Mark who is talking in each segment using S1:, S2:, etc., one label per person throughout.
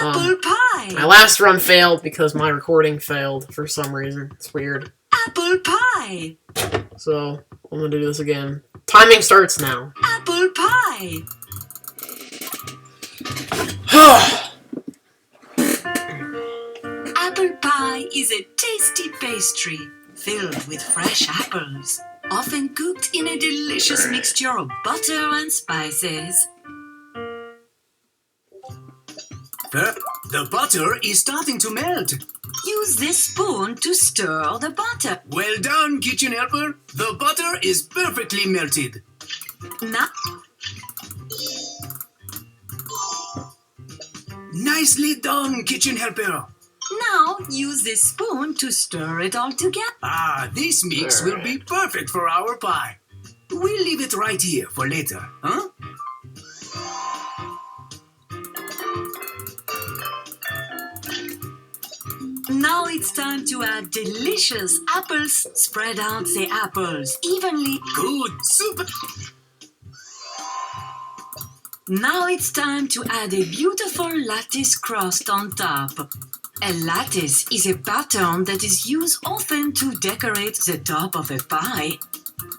S1: Apple pie.
S2: My last run failed because my recording failed for some reason. It's weird.
S1: Apple pie.
S2: So, I'm gonna do this again. Timing starts now.
S1: Apple pie. Apple pie is a tasty pastry filled with fresh apples, often cooked in a delicious mixture of butter and spices.
S3: The butter is starting to melt.
S1: Use this spoon to stir the butter.
S3: Well done, kitchen helper. The butter is perfectly melted.
S1: Now,
S3: Nicely done, kitchen helper.
S1: use this spoon to stir it all together.
S3: This mix will be perfect for our pie. We'll leave it right here for later, huh?
S1: Now it's time to add delicious apples. Spread out the apples evenly.
S3: Good, super.
S1: Now it's time to add a beautiful lattice crust on top. A lattice is a pattern that is used often to decorate the top of a pie.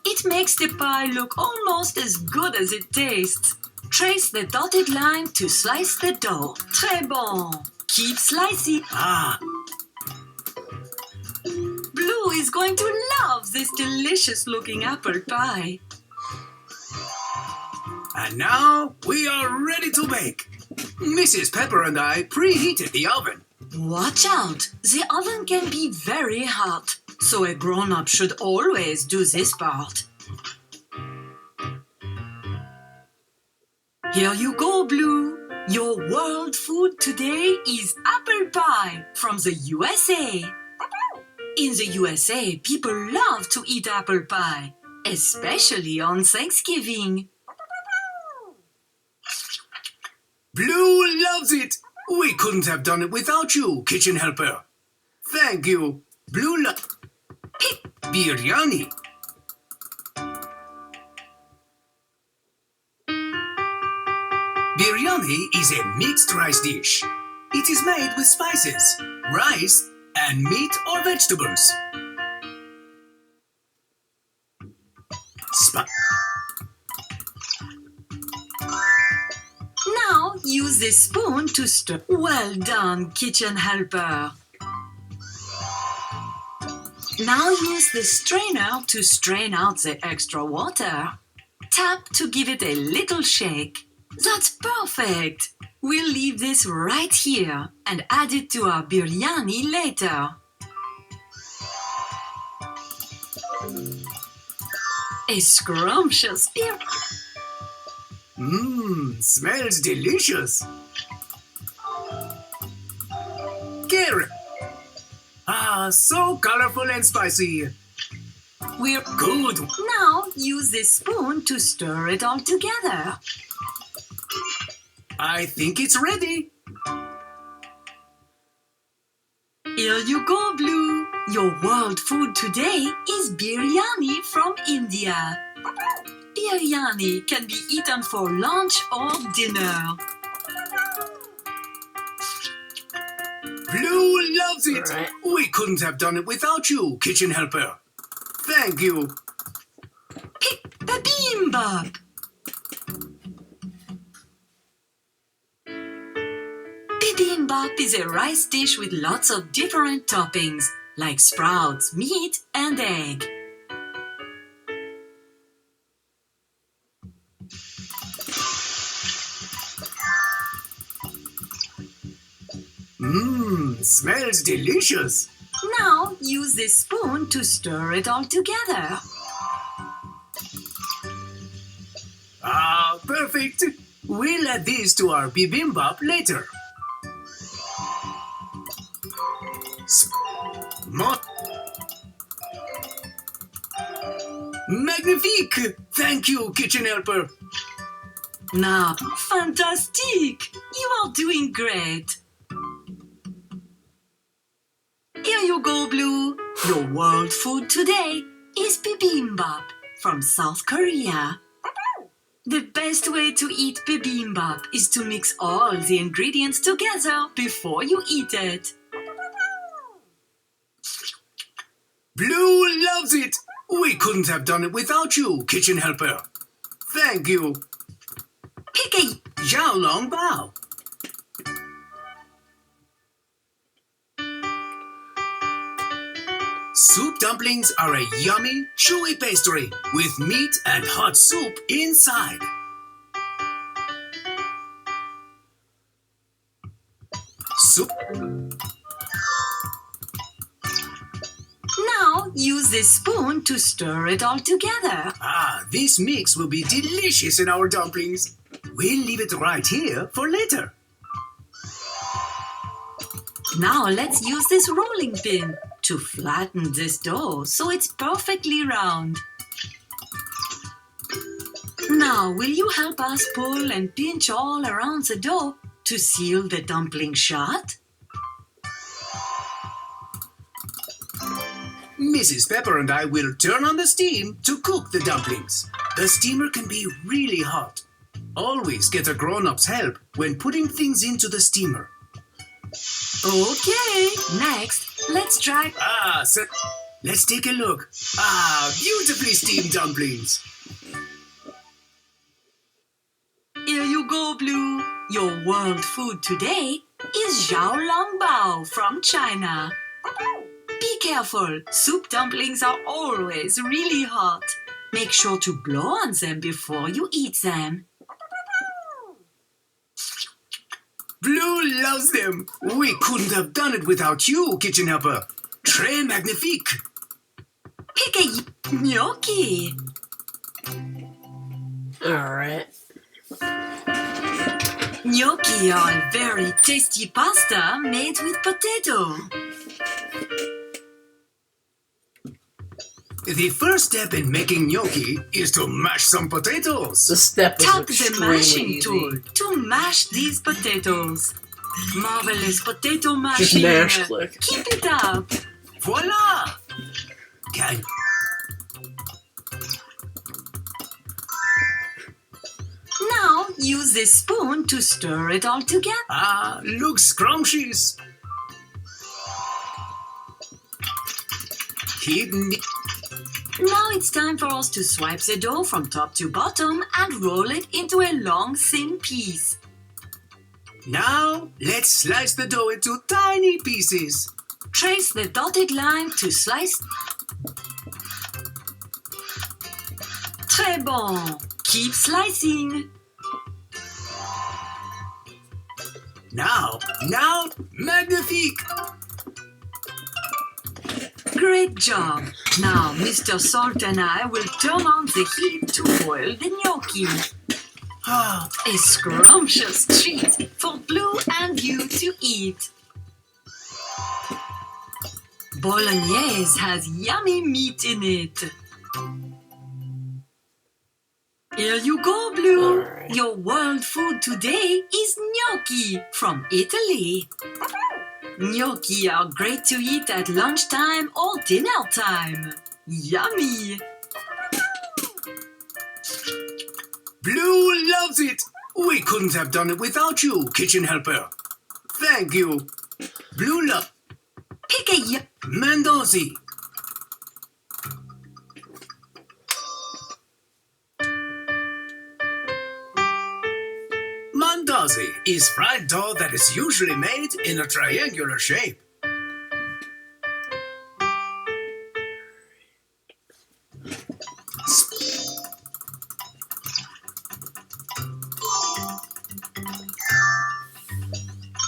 S1: It makes the pie look almost as good as it tastes. Trace the dotted line to slice the dough. Très bon. Keep slicing. Blue is going to love this delicious looking apple pie.
S3: And now we are ready to bake. Mrs. Pepper and I preheated the oven.
S1: Watch out! The oven can be very hot, so a grown-up should always do this part. Here you go, Blue. Your world food today is apple pie from the USA. In the USA, people love to eat apple pie, especially on Thanksgiving.
S3: Blue loves it. We couldn't have done it without you, kitchen helper. Thank you. Blue Biryani. Biryani is a mixed rice dish. It is made with spices, rice, and meat or vegetables.
S1: Now use this spoon to stir. Well done, kitchen helper. Now use the strainer to strain out the extra water. Tap to give it a little shake. That's perfect. We'll leave this right here and add it to our biryani later. A scrumptious
S3: Smells delicious. Carrot. So colorful and spicy.
S1: We're
S3: good.
S1: Now use this spoon to stir it all together.
S3: I think it's ready.
S1: Here you go, Blue. Your world food today is biryani from India. Biryani can be eaten for lunch or dinner.
S3: Blue loves it.
S2: Right.
S3: We couldn't have done it without you, kitchen helper. Thank you.
S1: Bibimbap. Bibimbap is a rice dish with lots of different toppings, like sprouts, meat, and egg.
S3: Smells delicious.
S1: Now use this spoon to stir it all together.
S3: Perfect. We'll add these to our bibimbap later. Magnifique! Thank you, kitchen helper.
S1: Now, fantastique! You are doing great. Here you go, Blue. Your world food today is bibimbap from South Korea. The best way to eat bibimbap is to mix all the ingredients together before you eat it.
S3: Blue loves it! We couldn't have done it without you, kitchen helper. Thank you.
S1: Pick a
S3: Zhao Long Bao. Soup dumplings are a yummy, chewy pastry with meat and hot soup inside. Soup.
S1: Now use this spoon to stir it all together.
S3: This mix will be delicious in our dumplings. We'll leave it right here for later.
S1: Now let's use this rolling pin to flatten this dough so it's perfectly round. Now will you help us pull and pinch all around the dough to seal the dumpling shut?
S3: Mrs. Pepper and I will turn on the steam to cook the dumplings. The steamer can be really hot. Always get a grown-up's help when putting things into the steamer.
S1: Okay, next, let's try.
S3: So let's take a look. Beautifully steamed dumplings.
S1: Here you go, Blue. Your world food today is Zhao Long Bao from China. Be careful, soup dumplings are always really hot. Make sure to blow on them before you eat them.
S3: Blue loves them. We couldn't have done it without you, kitchen helper. Très magnifique.
S1: Pick a gnocchi.
S2: Alright.
S1: Gnocchi are a very tasty pasta made with potato.
S3: The first step in making gnocchi is to mash some potatoes.
S2: The step is
S1: Tap the
S2: extremely
S1: mashing
S2: easy.
S1: tool to mash these potatoes. Marvelous potato
S2: Just
S1: mashing.
S2: mash click.
S1: Keep it up.
S3: Voila! Can
S1: Now use this spoon to stir it all together.
S3: looks scrumptious. Keep
S1: Now it's time for us to swipe the dough from top to bottom and roll it into a long thin piece.
S3: Now, let's slice the dough into tiny pieces.
S1: Trace the dotted line to slice. Très bon. Keep slicing.
S3: Now, magnifique.
S1: Great job. Now Mr. Salt and I will turn on the heat to boil the gnocchi. A scrumptious treat for Blue and you to eat. Bolognese has yummy meat in it. Here you go, Blue.
S2: Alright.
S1: Your world food today is gnocchi from Italy. Gnocchi are great to eat at lunchtime or dinner time. Yummy!
S3: Blue loves it. We couldn't have done it without you, kitchen helper. Thank you. Blue love
S1: Pick a
S3: Mandazi. Mandazi is fried dough that is usually made in a triangular shape.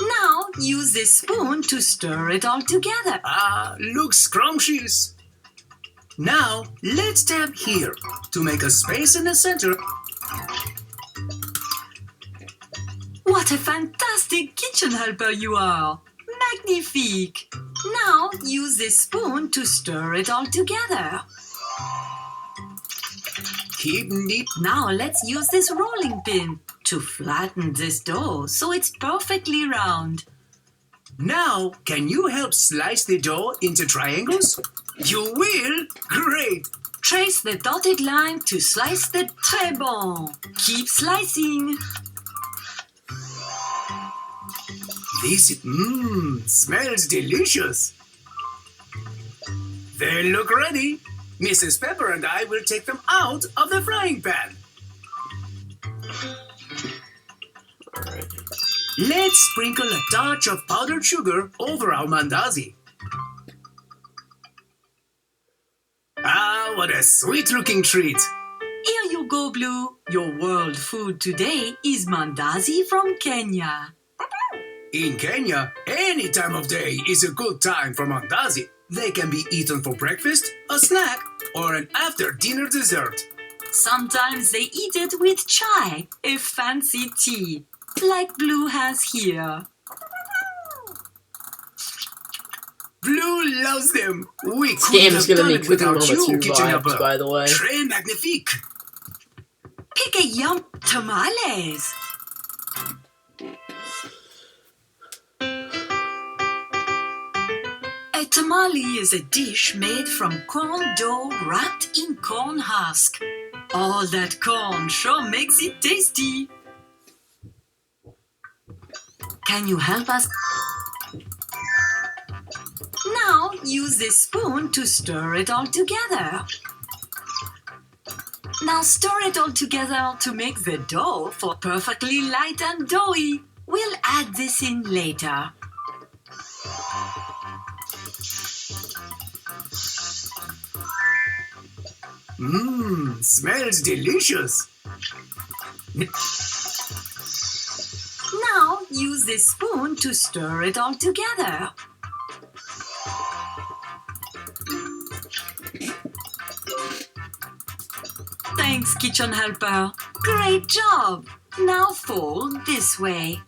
S1: Now use this spoon to stir it all together.
S3: Looks scrumptious. Now, let's tap here to make a space in the center.
S1: What a fantastic kitchen helper you are! Magnifique! Now use this spoon to stir it all together.
S3: Keep neat.
S1: Now let's use this rolling pin to flatten this dough so it's perfectly round.
S3: Now, can you help slice the dough into triangles? You will? Great!
S1: Trace the dotted line to slice the très bon. Keep slicing.
S3: This, smells delicious. They look ready. Mrs. Pepper and I will take them out of the frying pan.
S2: Alright.
S3: Let's sprinkle a touch of powdered sugar over our Mandazi. Ah, what a sweet-looking treat.
S1: Here you go, Blue. Your world food today is Mandazi from Kenya.
S3: In Kenya, any time of day is a good time for Mandazi. They can be eaten for breakfast, a snack, or an after-dinner dessert.
S1: Sometimes they eat it with chai, a fancy tea, like Blue has here.
S3: Blue loves them. We
S2: This game
S3: couldn't
S2: is
S3: have
S2: gonna
S3: done
S2: be
S3: it
S2: cooking
S3: without
S2: Mama
S3: you,
S2: 2
S3: Kitchen
S2: vibes,
S3: Helper.
S2: by the way.
S3: Très magnifique.
S1: Pick a yum tamales. A tamale is a dish made from corn dough wrapped in corn husk. All that corn sure makes it tasty. Can you help us? Now use this spoon to stir it all together. Now stir it all together to make the dough for perfectly light and doughy. We'll add this in later.
S3: Smells delicious.
S1: Now use this spoon to stir it all together. Thanks, kitchen helper. Great job. Now fold this way.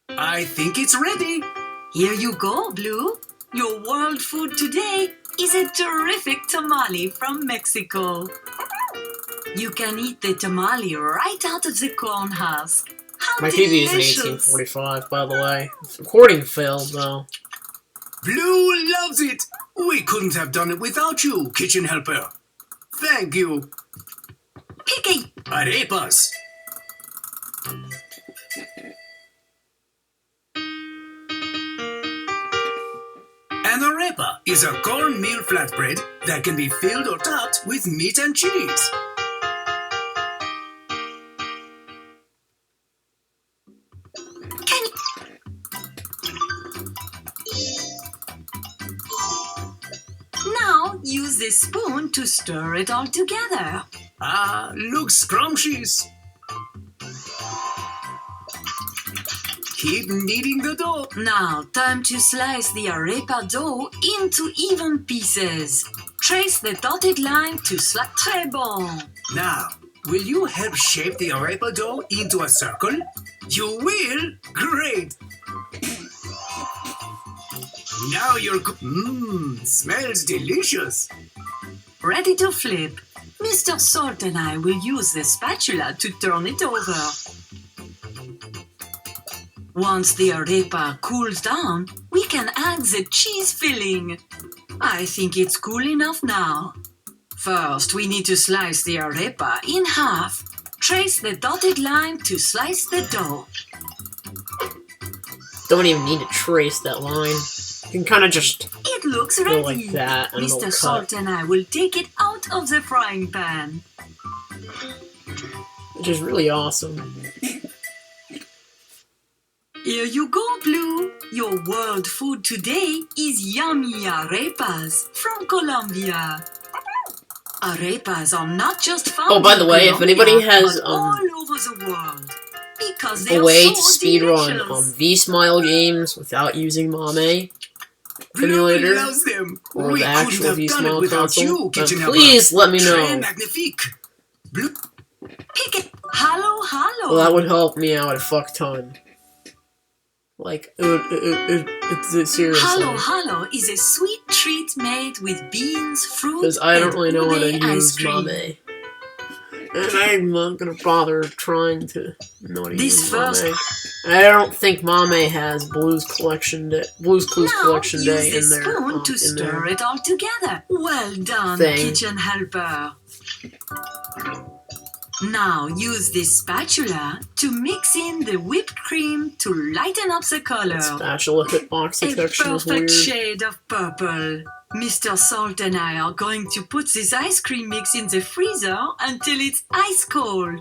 S3: I think it's ready.
S1: Here you go, Blue. Your world food today is a terrific tamale from Mexico. You can eat the tamale right out of the corn husk. How
S2: My TV is
S1: delicious.
S2: in 1845, by the way. Recording failed, though.
S3: Blue loves it. We couldn't have done it without you, Kitchen Helper. Thank you.
S1: Pick a
S3: Arepas. Anorepa is a cornmeal flatbread that can be filled or topped with meat and cheese.
S1: Can Now use this spoon to stir it all together.
S3: Ah, looks scrumptious. Keep kneading the dough.
S1: Now time to slice the arepa dough into even pieces. Trace the dotted line to slice très bon.
S3: Now, will you help shape the arepa dough into a circle? You will? Great! Now you're smells delicious.
S1: Ready to flip. Mr. Salt and I will use the spatula to turn it over. Once the arepa cools down, we can add the cheese filling. I think it's cool enough now. First, we need to slice the arepa in half. Trace the dotted line to slice the dough.
S2: Don't even need to trace that line. You can kind of just
S1: It looks
S2: go
S1: ready.
S2: like that and it'll
S1: Mr.
S2: cut.
S1: Salt and I will take it out of the frying pan.
S2: Which is really awesome.
S1: Here you go, Blue. Your world food today is yummy arepas from Colombia. Arepas are not just found
S2: Oh, by the
S1: in
S2: way, if
S1: Colombia,
S2: anybody has,
S1: but all over the world. Because they
S2: a
S1: are
S2: way
S1: so
S2: to speedrun
S1: delicious.
S2: V-Smile games without using Mame
S3: Blue
S2: emulator
S3: loves them.
S2: or
S3: We
S2: the
S3: couldn't
S2: actual
S3: have done it
S2: V-Smile
S3: without
S2: console,
S3: you,
S2: then
S3: Kitchen Helper.
S2: please let me
S3: Très
S2: know.
S3: magnifique. Blue.
S1: Pick it. Hello, hello.
S2: Well, that would help me out a fuck ton. Like, it's seriously.
S1: Halo Halo is a sweet treat made with beans, fruit,
S2: Because I don't
S1: and
S2: really know how to
S1: ube ice
S2: use
S1: cream.
S2: Mame. And I'm not gonna bother trying to know how to
S1: This
S2: use
S1: first
S2: Mame. I don't think Mame has Blues Clues
S1: Now
S2: Collection Day
S1: use
S2: in
S1: the
S2: there.
S1: spoon to stir it all together. Well done,
S2: thing.
S1: kitchen helper. Now use this spatula to mix in the whipped cream to lighten up the color.
S2: Spatula hitbox
S1: A
S2: detection is
S1: perfect
S2: weird.
S1: shade of purple. Mr. Salt and I are going to put this ice cream mix in the freezer until it's ice cold.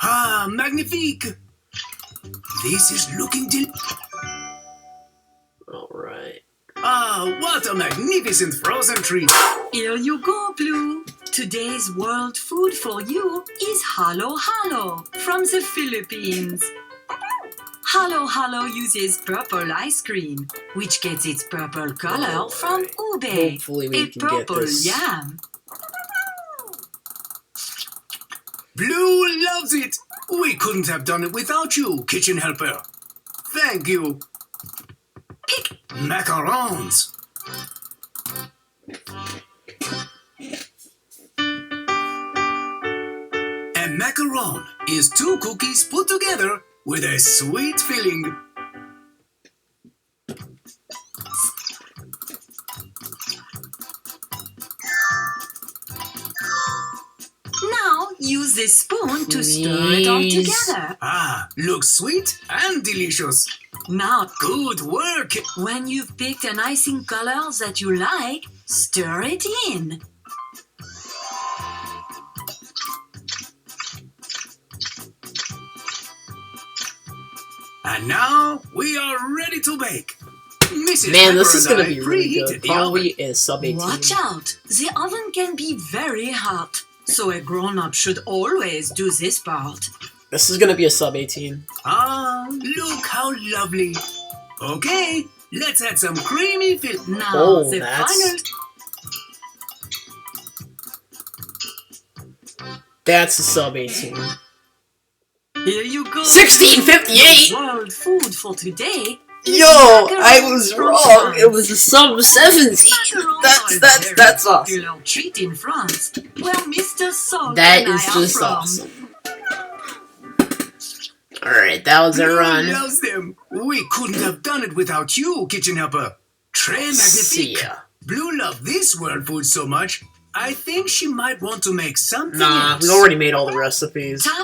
S3: Ah, magnifique! This is looking
S2: Alright.
S3: Ah, what a magnificent frozen treat!
S1: Here you go, Blue. Today's world food for you is halo halo from the Philippines. Halo halo uses purple ice cream, which gets its purple color from ube,
S2: Hopefully we
S1: a
S2: can get
S1: purple
S2: this.
S1: yam.
S3: Blue loves it! We couldn't have done it without you, kitchen helper. Thank you.
S1: Pick.
S3: Macarons. A macaron is 2 cookies put together with a sweet filling.
S1: Now use the spoon to stir it all
S2: Please.
S1: together.
S3: Ah, looks sweet and delicious.
S1: Now,
S3: Good work.
S1: when you've picked an icing color that you like, stir it in.
S3: And now we are ready to bake. Mrs.
S2: Man, this
S3: Pepper
S2: is
S3: and
S2: gonna
S3: I
S2: be really
S3: preheated
S2: good.
S3: the
S2: Probably
S3: oven.
S2: is sub 18.
S1: Watch out! The oven can be very hot, so a grown-up should always do this part.
S2: This is gonna be a sub 18.
S3: Ah, look how lovely. Okay, let's add some creamy fill.
S1: Now
S2: Oh,
S1: the
S2: that's- That's a sub 18.
S1: final. Here you go.
S2: 1658!
S1: World food for today. is
S2: Yo, I
S1: macarons
S2: was
S1: from
S2: wrong. It
S1: France.
S2: was a sub 17.
S1: Macarons are
S2: That's
S1: a very
S2: awesome.
S1: popular treat in France, where Mr. Salt
S2: That
S1: and I
S2: is
S1: are
S2: just
S1: from.
S2: awesome. Alright, that was a
S3: Blue
S2: run.
S3: loves them. We couldn't have done it without you, kitchen helper. Très
S2: See
S3: magnifique.
S2: ya.
S3: Blue loved this world food so much, I think she might want to make something
S2: Nah,
S3: else.
S2: we already made all the recipes.
S1: Top